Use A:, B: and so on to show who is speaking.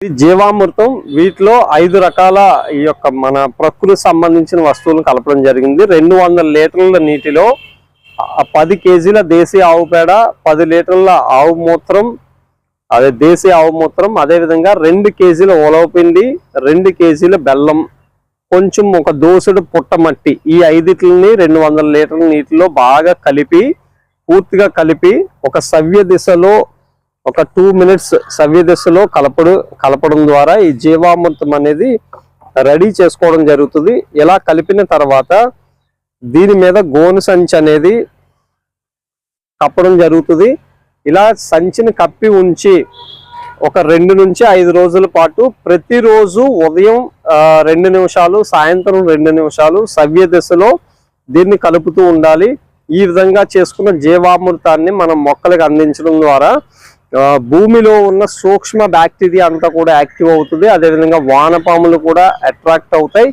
A: ఇది జీవామృతం. వీటిలో 5 రకాల ఈ యొక్క మన ప్రకృతికి సంబంధించిన వస్తువులను కలపడం జరిగింది. 200 లీటర్ల నీటిలో 10 కేజీల దేశీ ఆవు పేడ, 10 లీటర్ల ఆవు మూత్రం, అదే దేశీ ఆవు మూత్రం, అదేవిధంగా 2 కేజీల ఉలవపిండి, 2 కేజీల బెల్లం, కొంచెం ఒక దోసెడు పుట్టమట్టి, ఈ 5టిని 200 లీటర్ల నీటిలో బాగా కలిపి, పూర్తిగా కలిపి ఒక సవ్య దిశలో ఒక 2 మినిట్స్ సవ్య దిశలో కలపడం ద్వారా ఈ జీవామృతం అనేది రెడీ చేసుకోవడం జరుగుతుంది. ఇలా కలిపిన తర్వాత దీని మీద గోను సంచి అనేది కప్పడం జరుగుతుంది. ఇలా సంచిని కప్పి ఉంచి ఒక 2 నుంచి 5 రోజుల పాటు ప్రతిరోజు ఉదయం 2 నిమిషాలు, సాయంత్రం 2 నిమిషాలు సవ్య దిశలో దీన్ని కలుపుతూ ఉండాలి. ఈ విధంగా చేసుకున్న జీవామృతాన్ని మనం మొక్కలకు అందించడం ద్వారా భూమిలో ఉన్న సూక్ష్మ బ్యాక్టీరియా అంతా కూడా యాక్టివ్ అవుతుంది. అదేవిధంగా వానపాములు కూడా అట్రాక్ట్ అవుతాయి.